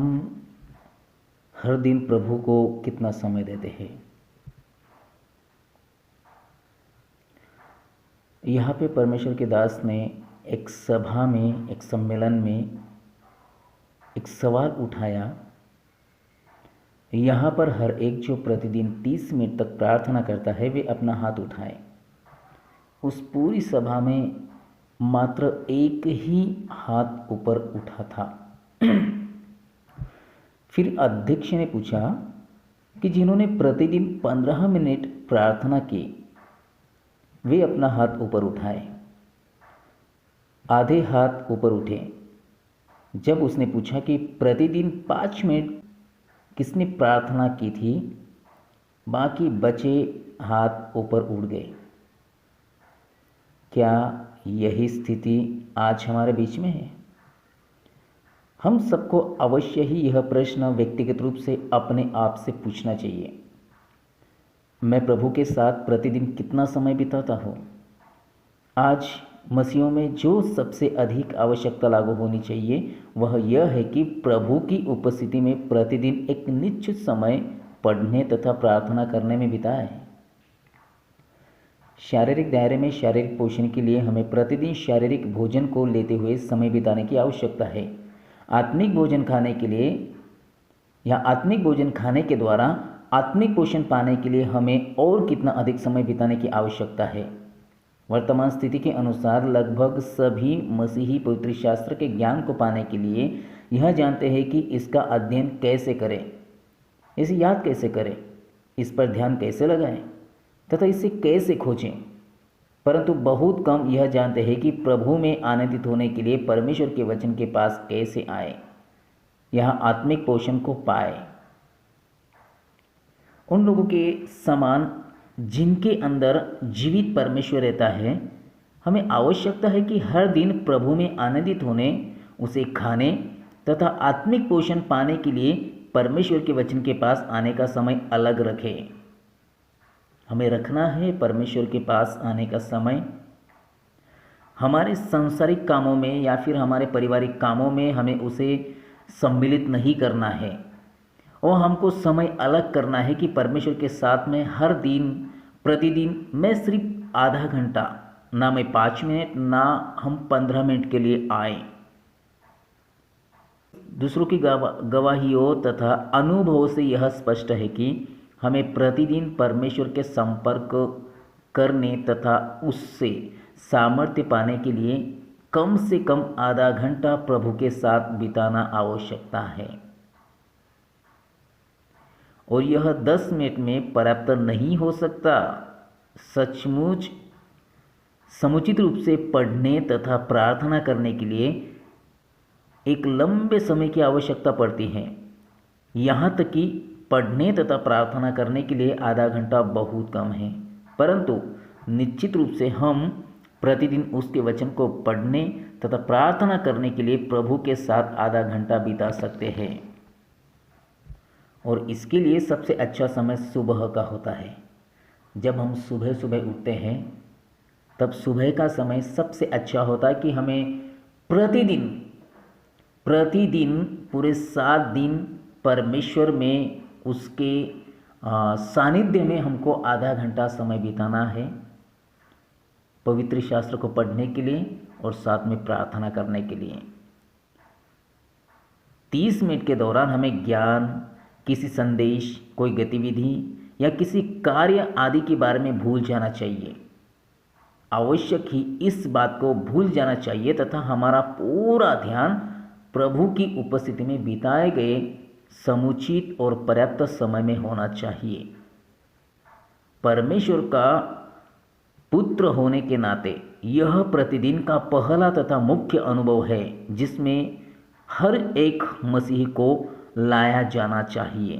हम हर दिन प्रभु को कितना समय देते हैं। यहाँ पे परमेश्वर के दास ने एक सभा में, एक सम्मेलन में एक सवाल उठाया। यहाँ पर हर एक जो प्रतिदिन 30 मिनट तक प्रार्थना करता है वे अपना हाथ उठाए। उस पूरी सभा में मात्र एक ही हाथ ऊपर उठा था। फिर अध्यक्ष ने पूछा कि जिन्होंने प्रतिदिन 15 मिनट प्रार्थना की वे अपना हाथ ऊपर उठाए। आधे हाथ ऊपर उठे। जब उसने पूछा कि प्रतिदिन 5 मिनट किसने प्रार्थना की थी, बाकी बचे हाथ ऊपर उड़ गए। क्या यही स्थिति आज हमारे बीच में है? हम सबको अवश्य ही यह प्रश्न व्यक्तिगत रूप से अपने आप से पूछना चाहिए। मैं प्रभु के साथ प्रतिदिन कितना समय बिताता हूँ? आज मसीहों में जो सबसे अधिक आवश्यकता लागू होनी चाहिए वह यह है कि प्रभु की उपस्थिति में प्रतिदिन एक निश्चित समय पढ़ने तथा प्रार्थना करने में बिताएं। शारीरिक दायरे में शारीरिक पोषण के लिए हमें प्रतिदिन शारीरिक भोजन को लेते हुए समय बिताने की आवश्यकता है। आत्मिक भोजन खाने के लिए या आत्मिक भोजन खाने के द्वारा आत्मिक पोषण पाने के लिए हमें और कितना अधिक समय बिताने की आवश्यकता है। वर्तमान स्थिति के अनुसार लगभग सभी मसीही पवित्र शास्त्र के ज्ञान को पाने के लिए यह जानते हैं कि इसका अध्ययन कैसे करें, इसे याद कैसे करें, इस पर ध्यान कैसे लगाएं तथा इसे कैसे खोजें, परंतु बहुत कम यह जानते हैं कि प्रभु में आनंदित होने के लिए परमेश्वर के वचन के पास कैसे आए, यहाँ आत्मिक पोषण को पाए। उन लोगों के समान जिनके अंदर जीवित परमेश्वर रहता है, हमें आवश्यकता है कि हर दिन प्रभु में आनंदित होने, उसे खाने तथा आत्मिक पोषण पाने के लिए परमेश्वर के वचन के पास आने का समय अलग रखें। हमें रखना है परमेश्वर के पास आने का समय। हमारे सांसारिक कामों में या फिर हमारे पारिवारिक कामों में हमें उसे सम्मिलित नहीं करना है और हमको समय अलग करना है कि परमेश्वर के साथ में हर दिन प्रतिदिन मैं सिर्फ आधा घंटा, ना मैं 5 मिनट, ना हम 15 मिनट के लिए आए। दूसरों की गवाहियों तथा अनुभवों से यह स्पष्ट है कि हमें प्रतिदिन परमेश्वर के संपर्क करने तथा उससे सामर्थ्य पाने के लिए कम से कम आधा घंटा प्रभु के साथ बिताना आवश्यकता है। और यह 10 मिनट में पर्याप्त नहीं हो सकता। सचमुच समुचित रूप से पढ़ने तथा प्रार्थना करने के लिए एक लंबे समय की आवश्यकता पड़ती है। यहाँ तक कि पढ़ने तथा प्रार्थना करने के लिए आधा घंटा बहुत कम है, परंतु निश्चित रूप से हम प्रतिदिन उसके वचन को पढ़ने तथा प्रार्थना करने के लिए प्रभु के साथ आधा घंटा बिता सकते हैं। और इसके लिए सबसे अच्छा समय सुबह का होता है। जब हम सुबह सुबह उठते हैं तब सुबह का समय सबसे अच्छा होता है कि हमें प्रतिदिन पूरे 7 दिन परमेश्वर में उसके सानिध्य में हमको आधा घंटा समय बिताना है, पवित्र शास्त्र को पढ़ने के लिए और साथ में प्रार्थना करने के लिए। 30 मिनट के दौरान हमें ज्ञान, किसी संदेश, कोई गतिविधि या किसी कार्य आदि के बारे में भूल जाना चाहिए। आवश्यक ही इस बात को भूल जाना चाहिए तथा हमारा पूरा ध्यान प्रभु की उपस्थिति में बिताए गए समुचित और पर्याप्त समय में होना चाहिए। परमेश्वर का पुत्र होने के नाते यह प्रतिदिन का पहला तथा मुख्य अनुभव है जिसमें हर एक मसीही को लाया जाना चाहिए।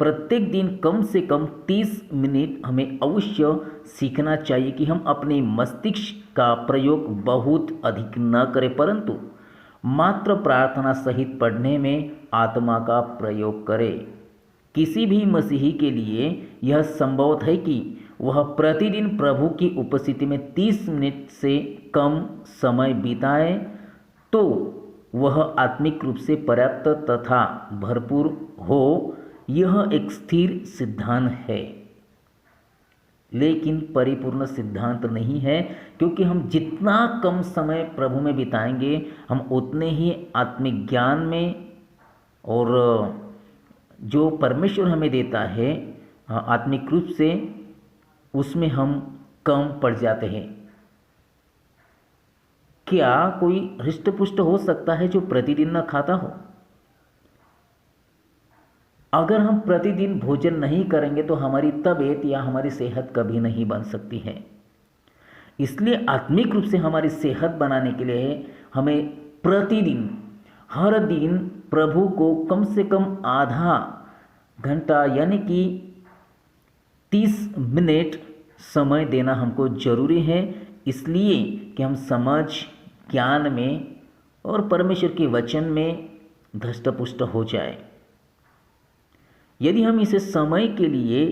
प्रत्येक दिन कम से कम 30 मिनट हमें अवश्य सीखना चाहिए कि हम अपने मस्तिष्क का प्रयोग बहुत अधिक न करें, परंतु मात्र प्रार्थना सहित पढ़ने में आत्मा का प्रयोग करें। किसी भी मसीही के लिए यह संभव है कि वह प्रतिदिन प्रभु की उपस्थिति में 30 मिनट से कम समय बिताए तो वह आत्मिक रूप से पर्याप्त तथा भरपूर हो, यह एक स्थिर सिद्धांत है, लेकिन परिपूर्ण सिद्धांत नहीं है, क्योंकि हम जितना कम समय प्रभु में बिताएंगे हम उतने ही आत्मिक ज्ञान में और जो परमेश्वर हमें देता है आत्मिक रूप से, उसमें हम कम पड़ जाते हैं। क्या कोई हृष्टपुष्ट हो सकता है जो प्रतिदिन न खाता हो? अगर हम प्रतिदिन भोजन नहीं करेंगे तो हमारी तबीयत या हमारी सेहत कभी नहीं बन सकती है। इसलिए आत्मिक रूप से हमारी सेहत बनाने के लिए हमें प्रतिदिन हर दिन प्रभु को कम से कम आधा घंटा यानी कि 30 मिनट समय देना हमको जरूरी है, इसलिए कि हम समझ ज्ञान में और परमेश्वर के वचन में धष्टपुष्ट हो जाए। यदि हम इसे समय के लिए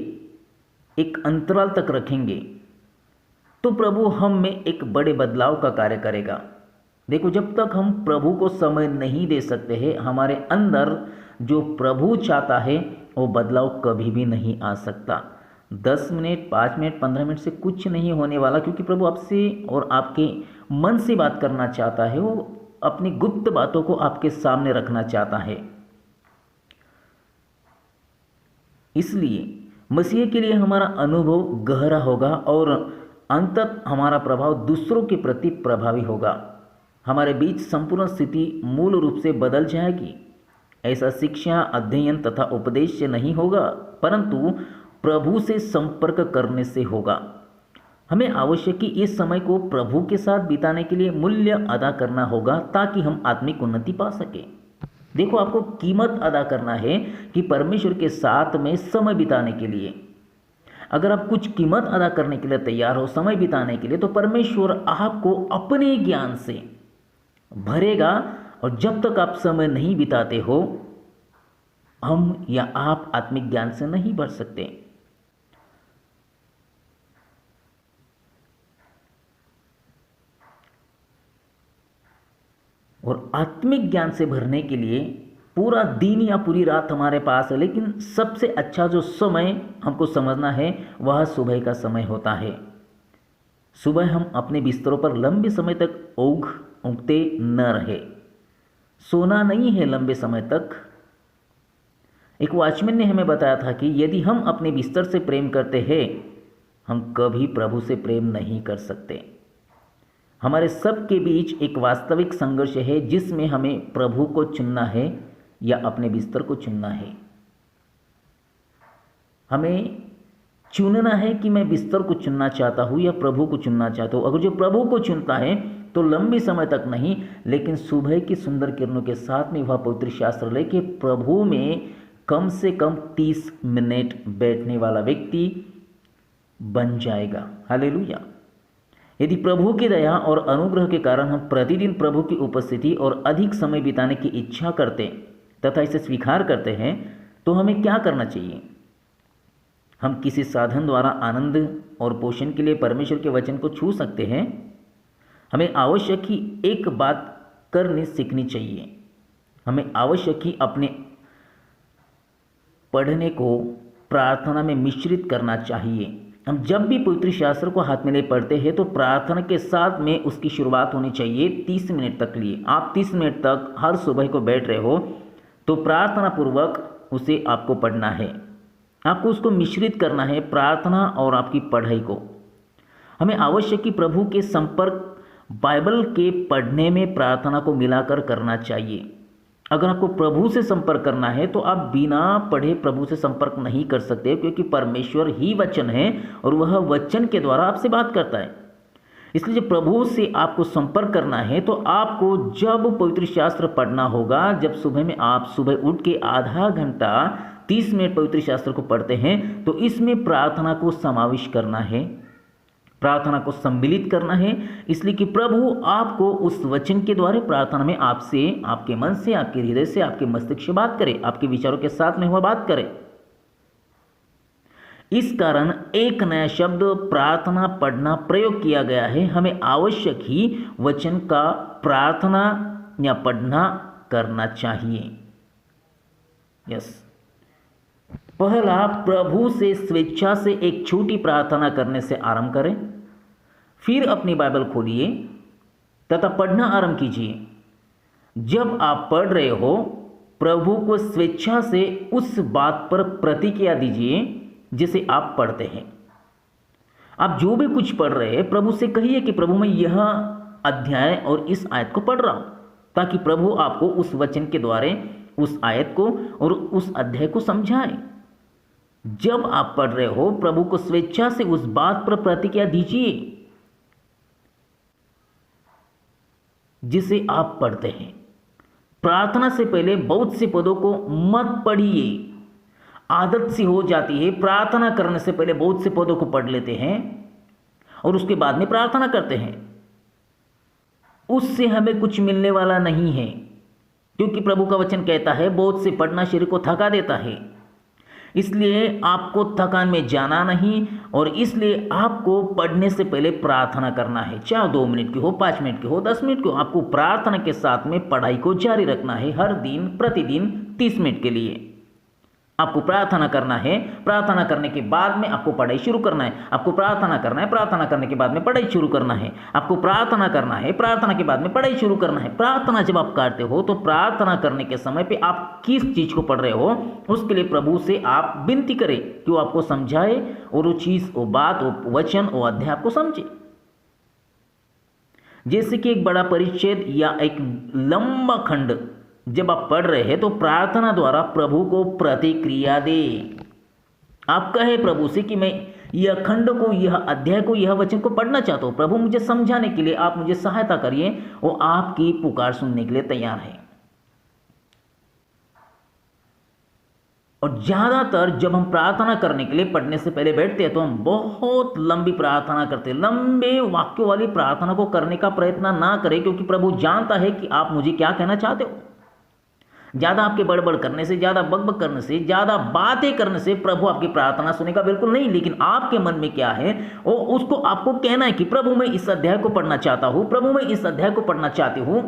एक अंतराल तक रखेंगे तो प्रभु हम में एक बड़े बदलाव का कार्य करेगा। देखो, जब तक हम प्रभु को समय नहीं दे सकते हैं, हमारे अंदर जो प्रभु चाहता है वो बदलाव कभी भी नहीं आ सकता। 10 मिनट, 5 मिनट, 15 मिनट से कुछ नहीं होने वाला, क्योंकि प्रभु आपसे और आपके मन से बात करना चाहता है। वो अपनी गुप्त बातों को आपके सामने रखना चाहता है। इसलिए मसीह के लिए हमारा अनुभव गहरा होगा और अंततः हमारा प्रभाव दूसरों के प्रति प्रभावी होगा। हमारे बीच संपूर्ण स्थिति मूल रूप से बदल जाएगी। ऐसा शिक्षा, अध्ययन तथा उपदेश से नहीं होगा, परंतु प्रभु से संपर्क करने से होगा। हमें आवश्यक कि इस समय को प्रभु के साथ बिताने के लिए मूल्य अदा करना होगा, ताकि हम आत्मिक उन्नति पा सकें। देखो, आपको कीमत अदा करना है कि परमेश्वर के साथ में समय बिताने के लिए। अगर आप कुछ कीमत अदा करने के लिए तैयार हो समय बिताने के लिए, तो परमेश्वर आपको अपने ज्ञान से भरेगा। और जब तक आप समय नहीं बिताते हो, हम या आप आत्मिक ज्ञान से नहीं भर सकते। और आत्मिक ज्ञान से भरने के लिए पूरा दिन या पूरी रात हमारे पास है, लेकिन सबसे अच्छा जो समय हमको समझना है वह सुबह का समय होता है। सुबह हम अपने बिस्तरों पर लंबे समय तक उगते न रहे। सोना नहीं है लंबे समय तक। एक वॉचमैन ने हमें बताया था कि यदि हम अपने बिस्तर से प्रेम करते हैं, हम कभी प्रभु से प्रेम नहीं कर सकते। हमारे सब के बीच एक वास्तविक संघर्ष है, जिसमें हमें प्रभु को चुनना है या अपने बिस्तर को चुनना है। हमें चुनना है कि मैं बिस्तर को चुनना चाहता हूँ या प्रभु को चुनना चाहता हूँ। अगर जो प्रभु को चुनता है तो लंबी समय तक नहीं, लेकिन सुबह की सुंदर किरणों के साथ में वह पवित्र शास्त्र लेके प्रभु में कम से कम 30 मिनट बैठने वाला व्यक्ति बन जाएगा। हालेलुया। यदि प्रभु की दया और अनुग्रह के कारण हम प्रतिदिन प्रभु की उपस्थिति और अधिक समय बिताने की इच्छा करते तथा इसे स्वीकार करते हैं, तो हमें क्या करना चाहिए? हम किसी साधन द्वारा आनंद और पोषण के लिए परमेश्वर के वचन को छू सकते हैं। हमें आवश्यक ही एक बात करनी सीखनी चाहिए। हमें आवश्यक ही अपने पढ़ने को प्रार्थना में मिश्रित करना चाहिए। हम जब भी पवित्र शास्त्र को हाथ में ले पढ़ते हैं तो प्रार्थना के साथ में उसकी शुरुआत होनी चाहिए 30 मिनट तक लिए। आप 30 मिनट तक हर सुबह को बैठ रहे हो तो प्रार्थना पूर्वक उसे आपको पढ़ना है। आपको उसको मिश्रित करना है, प्रार्थना और आपकी पढ़ाई को। हमें आवश्यक कि प्रभु के संपर्क बाइबल के पढ़ने में प्रार्थना को मिलाकर करना चाहिए। अगर आपको प्रभु से संपर्क करना है तो आप बिना पढ़े प्रभु से संपर्क नहीं कर सकते, क्योंकि परमेश्वर ही वचन है और वह वचन के द्वारा आपसे बात करता है। इसलिए जब प्रभु से आपको संपर्क करना है तो आपको जब पवित्र शास्त्र पढ़ना होगा, जब सुबह में आप सुबह उठ के आधा घंटा 30 मिनट पवित्र शास्त्र को पढ़ते हैं, तो इसमें प्रार्थना को समावेश करना है, प्रार्थना को सम्मिलित करना है। इसलिए कि प्रभु आपको उस वचन के द्वारा प्रार्थना में आपसे, आपके मन से, आपके हृदय से, आपके मस्तिष्क से बात करे, आपके विचारों के साथ में वह बात करे। इस कारण एक नया शब्द प्रार्थना पढ़ना प्रयोग किया गया है। हमें आवश्यक ही वचन का प्रार्थना या पढ़ना करना चाहिए। यस, पहला, प्रभु से स्वेच्छा से एक छोटी प्रार्थना करने से आरंभ करें। फिर अपनी बाइबल खोलिए तथा पढ़ना आरंभ कीजिए। जब आप पढ़ रहे हो, प्रभु को स्वेच्छा से उस बात पर प्रतिक्रिया दीजिए जिसे आप पढ़ते हैं। आप जो भी कुछ पढ़ रहे हैं, प्रभु से कहिए कि प्रभु मैं यह अध्याय और इस आयत को पढ़ रहा हूं, ताकि प्रभु आपको उस वचन के द्वारा उस आयत को और उस अध्याय को समझाए। जब आप पढ़ रहे हो, प्रभु को स्वेच्छा से उस बात पर प्रतिक्रिया दीजिए जिसे आप पढ़ते हैं। प्रार्थना से पहले बहुत से पदों को मत पढ़िए। आदत सी हो जाती है, प्रार्थना करने से पहले बहुत से पदों को पढ़ लेते हैं और उसके बाद में प्रार्थना करते हैं। उससे हमें कुछ मिलने वाला नहीं है, क्योंकि प्रभु का वचन कहता है बहुत से पढ़ना शरीर को थका देता है। इसलिए आपको थकान में जाना नहीं, और इसलिए आपको पढ़ने से पहले प्रार्थना करना है। चाहे 2 मिनट की हो, 5 मिनट की हो, 10 मिनट की हो, आपको प्रार्थना के साथ में पढ़ाई को जारी रखना है। हर दिन प्रतिदिन 30 मिनट के लिए आपको प्रार्थना करना है। प्रार्थना करने के बाद में आपको पढ़ाई शुरू करना है। आपको प्रार्थना करना है, प्रार्थना करने के बाद में पढ़ाई शुरू करना है। आपको प्रार्थना करना है, प्रार्थना के बाद में पढ़ाई शुरू करना है। प्रार्थना जब आप करते हो तो प्रार्थना करने के समय पे आप किस चीज़ को पढ़ रहे हो, उसके लिए प्रभु से आप विनती करें कि वो आपको समझाए और वो चीज़, वो बात, वो वचन, वो अध्याय आपको समझे। जैसे कि एक बड़ा परिच्छेद या एक लंबा खंड जब आप पढ़ रहे हैं तो प्रार्थना द्वारा प्रभु को प्रतिक्रिया दे। आप कहे प्रभु से कि मैं यह खंड को, यह अध्याय को, यह वचन को पढ़ना चाहता हूं, प्रभु मुझे समझाने के लिए आप मुझे सहायता करिए। वो आपकी पुकार सुनने के लिए तैयार है। और ज़्यादातर जब हम प्रार्थना करने के लिए पढ़ने से पहले बैठते हैं तो हम बहुत लंबी प्रार्थना करते हैं। लंबे वाक्यों वाली प्रार्थना को करने का प्रयत्न ना करें, क्योंकि प्रभु जानता है कि आप मुझे क्या कहना चाहते हो। ज़्यादा आपके बड़बड़ करने से, ज़्यादा बकबक करने से, ज़्यादा बातें करने से प्रभु आपकी प्रार्थना सुनेगा बिल्कुल नहीं। लेकिन आपके मन में क्या है, वो उसको आपको कहना है कि प्रभु मैं इस अध्याय को पढ़ना चाहता हूँ, प्रभु मैं इस अध्याय को पढ़ना चाहती हूँ।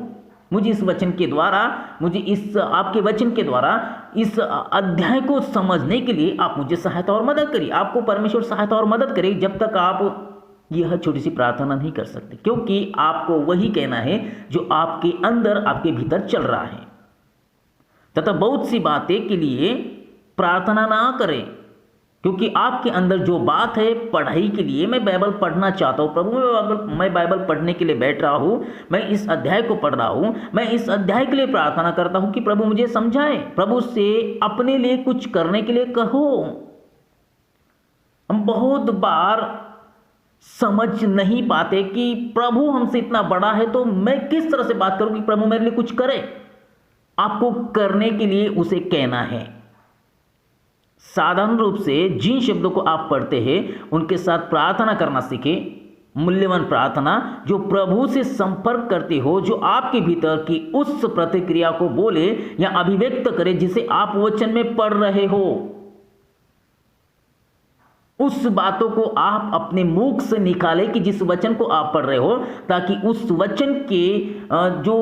मुझे इस वचन के द्वारा, मुझे इस आपके वचन के द्वारा इस अध्याय को समझने के लिए आप मुझे सहायता और मदद करिए। आपको परमेश्वर सहायता और मदद करे जब तक आप यह छोटी सी प्रार्थना नहीं कर सकते, क्योंकि आपको वही कहना है जो आपके अंदर, आपके भीतर चल रहा है। तथा बहुत सी बातें के लिए प्रार्थना ना करें, क्योंकि आपके अंदर जो बात है पढ़ाई के लिए, मैं बाइबल पढ़ना चाहता हूँ प्रभु, मैं बाइबल पढ़ने के लिए बैठ रहा हूँ, मैं इस अध्याय को पढ़ रहा हूँ, मैं इस अध्याय के लिए प्रार्थना करता हूँ कि प्रभु मुझे समझाए। प्रभु से अपने लिए कुछ करने के लिए कहो। हम बहुत बार समझ नहीं पाते कि प्रभु हमसे इतना बड़ा है तो मैं किस तरह से बात करूँ कि प्रभु मेरे लिए कुछ करे। आपको करने के लिए उसे कहना है। साधारण रूप से जिन शब्दों को आप पढ़ते हैं उनके साथ प्रार्थना करना सीखें। मूल्यवान प्रार्थना जो प्रभु से संपर्क करते हो, जो आपके भीतर की उस प्रतिक्रिया को बोले या अभिव्यक्त करे जिसे आप वचन में पढ़ रहे हो। उस बातों को आप अपने मुख से निकालें कि जिस वचन को आप पढ़ रहे हो, ताकि उस वचन के जो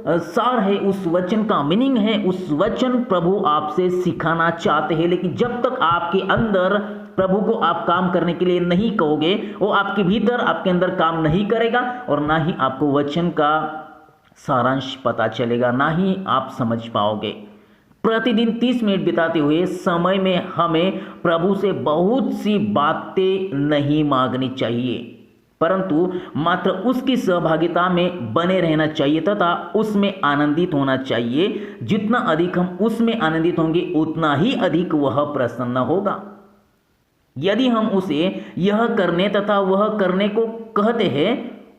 सार है, उस वचन का मीनिंग है, उस वचन प्रभु आपसे सिखाना चाहते हैं। लेकिन जब तक आपके अंदर प्रभु को आप काम करने के लिए नहीं कहोगे, वो आपके भीतर, आपके अंदर काम नहीं करेगा और ना ही आपको वचन का सारांश पता चलेगा, ना ही आप समझ पाओगे। प्रतिदिन 30 मिनट बिताते हुए समय में हमें प्रभु से बहुत सी बातें नहीं मांगनी चाहिए, परंतु मात्र उसकी सहभागिता में बने रहना चाहिए तथा उसमें आनंदित होना चाहिए। जितना अधिक हम उसमें आनंदित होंगे उतना ही अधिक वह प्रसन्न होगा। यदि हम उसे यह करने तथा वह करने को कहते हैं,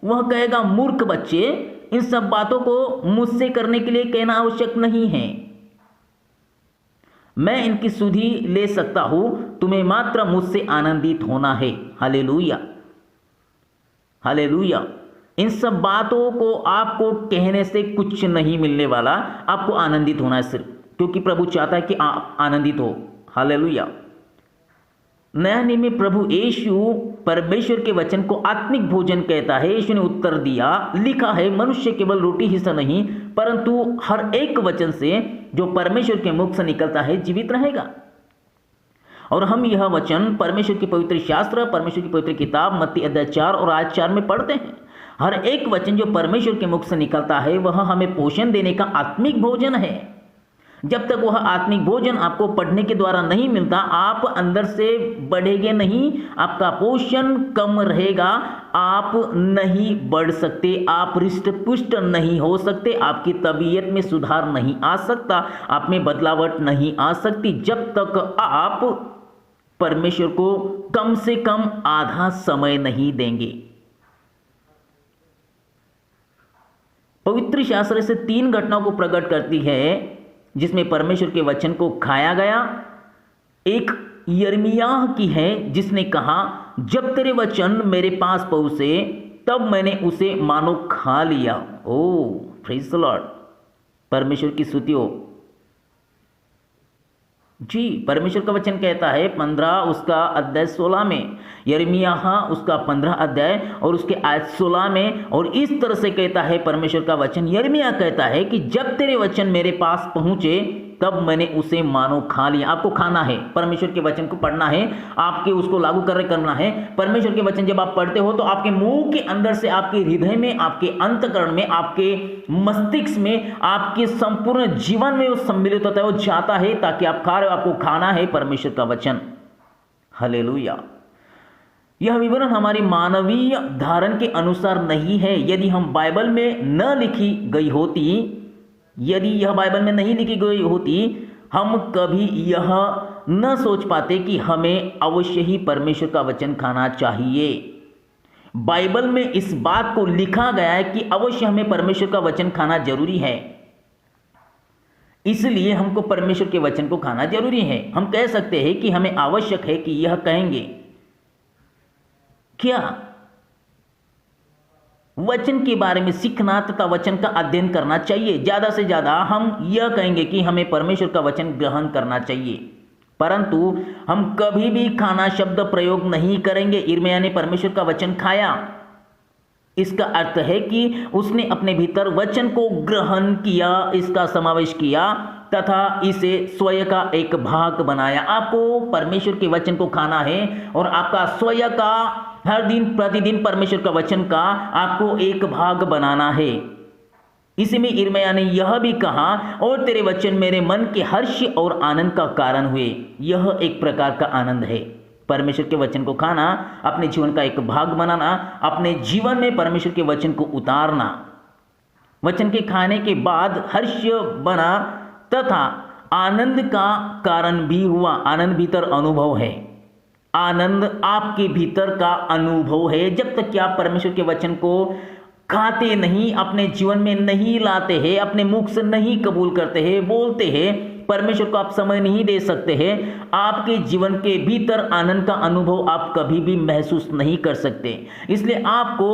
वह कहेगा मूर्ख बच्चे, इन सब बातों को मुझसे करने के लिए कहना आवश्यक नहीं है, मैं इनकी सुधि ले सकता हूं, तुम्हें मात्र मुझसे आनंदित होना है। Hallelujah, hallelujah. इन सब बातों को आपको कहने से कुछ नहीं मिलने वाला, आपको आनंदित होना है सिर्फ, क्योंकि प्रभु चाहता है कि आप आनंदित हो। हालेलुया। नया नियम में प्रभु यीशु परमेश्वर के वचन को आत्मिक भोजन कहता है? यीशु ने उत्तर दिया, लिखा है, मनुष्य केवल रोटी ही से नहीं परंतु हर एक वचन से जो परमेश्वर के मुख से निकलता है जीवित रहेगा। और हम यह वचन परमेश्वर की पवित्र शास्त्र, परमेश्वर की पवित्र किताब मत्ती अध्याय 4 और आयत 4 में पढ़ते हैं। हर एक वचन जो परमेश्वर के मुख से निकलता है वह हमें पोषण देने का आत्मिक भोजन है। जब तक वह आत्मिक भोजन आपको पढ़ने के द्वारा नहीं मिलता, आप अंदर से बढ़ेंगे नहीं, आपका पोषण कम रहेगा, आप नहीं बढ़ सकते, आप हृष्ट पुष्ट नहीं हो सकते, आपकी तबीयत में सुधार नहीं आ सकता, आप में बदलावट नहीं आ सकती जब तक आप परमेश्वर को कम से कम आधा समय नहीं देंगे। पवित्र शास्त्र से 3 घटनाओं को प्रकट करती है जिसमें परमेश्वर के वचन को खाया गया। एक यिर्मयाह की है जिसने कहा, जब तेरे वचन मेरे पास पहुंचे तब मैंने उसे मानो खा लिया। ओ प्रेज़ द लॉर्ड, परमेश्वर की स्तुति हो जी। परमेश्वर का वचन कहता है 15 उसका अध्याय 16 में, यिर्मयाह उसका 15 अध्याय और उसके आयत 16 में, और इस तरह से कहता है परमेश्वर का वचन। यिर्मयाह कहता है कि जब तेरे वचन मेरे पास पहुंचे तब मैंने उसे मानो खा लिया। आपको खाना है, परमेश्वर के वचन को पढ़ना है, आपके उसको लागू करना है। परमेश्वर के वचन जब आप पढ़ते हो तो आपके मुंह के अंदर से, आपके हृदय में, आपके अंतःकरण में, आपके मस्तिष्क में, आपके संपूर्ण जीवन में वो सम्मिलित होता है, वो जाता है ताकि आप खा रहे हो। आपको खाना है परमेश्वर का वचन। हालेलुया। यह विवरण हमारी मानवीय धारण के अनुसार नहीं है। यदि हम बाइबल में न लिखी गई होती, यदि यह बाइबल में नहीं लिखी गई होती, हम कभी यह न सोच पाते कि हमें अवश्य ही परमेश्वर का वचन खाना चाहिए। बाइबल में इस बात को लिखा गया है कि अवश्य हमें परमेश्वर का वचन खाना जरूरी है, इसलिए हमको परमेश्वर के वचन को खाना जरूरी है। हम कह सकते हैं कि हमें आवश्यक है कि यह कहेंगे क्या? वचन के बारे में सीखना तथा वचन का अध्ययन करना चाहिए। ज़्यादा से ज़्यादा हम यह कहेंगे कि हमें परमेश्वर का वचन ग्रहण करना चाहिए, परंतु हम कभी भी खाना शब्द प्रयोग नहीं करेंगे। यिर्मयाह ने परमेश्वर का वचन खाया, इसका अर्थ है कि उसने अपने भीतर वचन को ग्रहण किया, इसका समावेश किया तथा इसे स्वयं का एक भाग बनाया। आपको परमेश्वर के वचन को खाना है और आपका स्वयं का हर दिन प्रतिदिन परमेश्वर का वचन का आपको एक भाग बनाना है। इसी में यिर्मयाह ने यह भी कहा, और तेरे वचन मेरे मन के हर्ष और आनंद का कारण हुए। यह एक प्रकार का आनंद है, परमेश्वर के वचन को खाना, अपने जीवन का एक भाग बनाना, अपने जीवन में परमेश्वर के वचन को उतारना। वचन के खाने के बाद हर्ष बना तथा आनंद का कारण भी हुआ। आनंद भीतर अनुभव है, आनंद आपके भीतर का अनुभव है। जब तक कि आप परमेश्वर के वचन को खाते नहीं, अपने जीवन में नहीं लाते हैं, अपने मुख से नहीं कबूल करते हैं, बोलते हैं, परमेश्वर को आप समय नहीं दे सकते हैं, आपके जीवन के भीतर आनंद का अनुभव आप कभी भी महसूस नहीं कर सकते। इसलिए आपको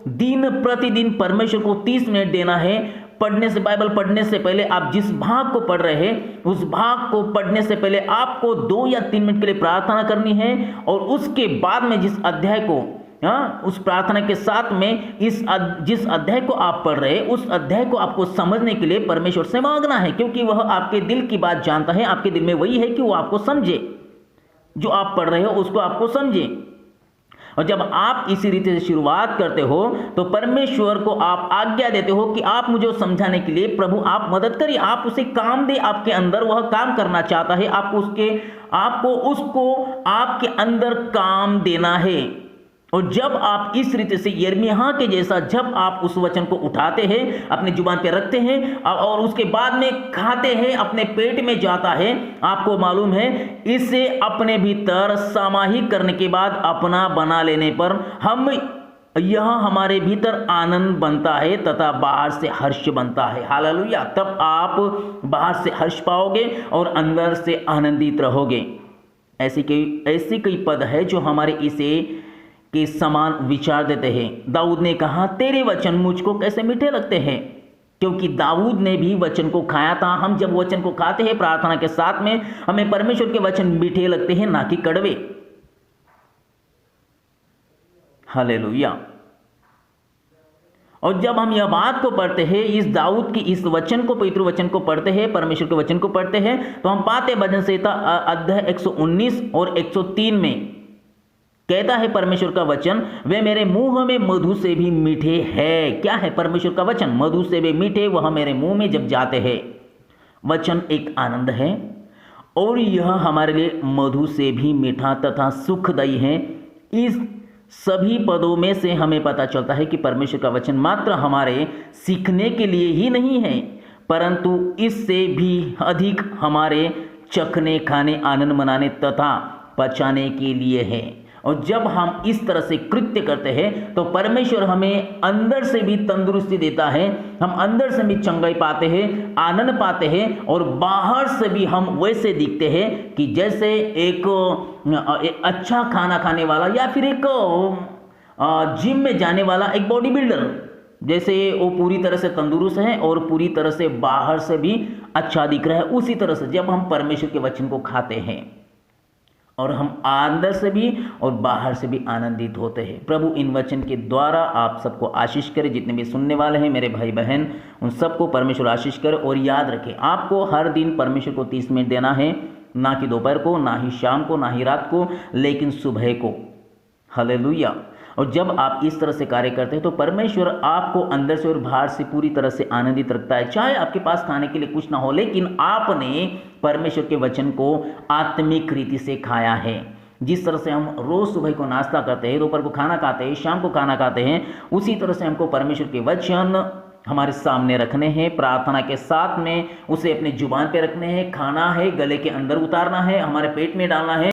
दिन प्रतिदिन परमेश्वर को 30 मिनट देना है। पढ़ने से, बाइबल पढ़ने से पहले आप जिस भाग को पढ़ रहे हैं उस भाग को पढ़ने से पहले आपको 2 या 3 मिनट के लिए प्रार्थना करनी है, और उसके बाद में जिस अध्याय को, उस प्रार्थना के साथ में जिस अध्याय को आप पढ़ रहे हैं उस अध्याय को आपको समझने के लिए परमेश्वर से मांगना है, क्योंकि वह आपके दिल की बात जानता है। आपके दिल में वही है कि वो आपको समझे, जो आप पढ़ रहे हो उसको आपको समझे। और जब आप इसी रीति से शुरुआत करते हो तो परमेश्वर को आप आज्ञा देते हो कि आप मुझे समझाने के लिए प्रभु आप मदद करिए, आप उसे काम दे, आपके अंदर वह काम करना चाहता है, आपको उसको आपके अंदर काम देना है। और जब आप इस रीति से यिर्मयाह के जैसा जब आप उस वचन को उठाते हैं, अपने जुबान पे रखते हैं और उसके बाद में खाते हैं, अपने पेट में जाता है, आपको मालूम है इसे अपने भीतर समाहित करने के बाद अपना बना लेने पर यह हमारे भीतर आनंद बनता है तथा बाहर से हर्ष बनता है। हालेलुया। तब आप बाहर से हर्ष पाओगे और अंदर से आनंदित रहोगे। ऐसी कई पद है जो हमारे इसे के समान विचार देते हैं। दाऊद ने कहा, तेरे वचन मुझको कैसे मीठे लगते हैं, क्योंकि दाऊद ने भी वचन को खाया था। हम जब वचन को खाते हैं प्रार्थना के साथ में, हमें परमेश्वर के वचन मीठे लगते हैं, ना कि कड़वे। हालेलुया। और जब हम यह बात को पढ़ते हैं, इस दाऊद की इस वचन को, पवित्र वचन को पढ़ते हैं, परमेश्वर के वचन को पढ़ते हैं, तो हम पाते भजन संहिता अध्याय 119 और 103 में कहता है परमेश्वर का वचन, वे मेरे मुंह में मधु से भी मीठे हैं। क्या है परमेश्वर का वचन? मधु से भी मीठे, वह मेरे मुंह में जब जाते हैं। वचन एक आनंद है और यह हमारे लिए मधु से भी मीठा तथा सुखदायी है। इस सभी पदों में से हमें पता चलता है कि परमेश्वर का वचन मात्र हमारे सीखने के लिए ही नहीं है, परंतु इससे भी अधिक हमारे चखने, खाने, आनंद मनाने तथा पचाने के लिए है। और जब हम इस तरह से कृत्य करते हैं तो परमेश्वर हमें अंदर से भी तंदुरुस्ती देता है, हम अंदर से भी चंगाई पाते हैं, आनंद पाते हैं, और बाहर से भी हम वैसे दिखते हैं कि जैसे एक अच्छा खाना खाने वाला या फिर एक जिम में जाने वाला एक बॉडी बिल्डर, जैसे वो पूरी तरह से तंदुरुस्त है और पूरी तरह से बाहर से भी अच्छा दिख रहा है, उसी तरह से जब हम परमेश्वर के वचन को खाते हैं और हम अंदर से भी और बाहर से भी आनंदित होते हैं। प्रभु इन वचन के द्वारा आप सबको आशीष करे। जितने भी सुनने वाले हैं मेरे भाई बहन, उन सबको परमेश्वर आशीष करे। और याद रखें, आपको हर दिन परमेश्वर को 30 मिनट देना है, ना कि दोपहर को, ना ही शाम को, ना ही रात को, लेकिन सुबह को। हालेलुया। और जब आप इस तरह से कार्य करते हैं तो परमेश्वर आपको अंदर से और बाहर से पूरी तरह से आनंदित रखता है। चाहे आपके पास खाने के लिए कुछ ना हो, लेकिन आपने परमेश्वर के वचन को आत्मिक रीति से खाया है। जिस तरह से हम रोज सुबह को नाश्ता करते हैं, दोपहर को खाना खाते हैं, शाम को खाना खाते हैं, उसी तरह से हमको परमेश्वर के वचन हमारे सामने रखने हैं, प्रार्थना के साथ में उसे अपने जुबान पे रखने हैं, खाना है, गले के अंदर उतारना है, हमारे पेट में डालना है।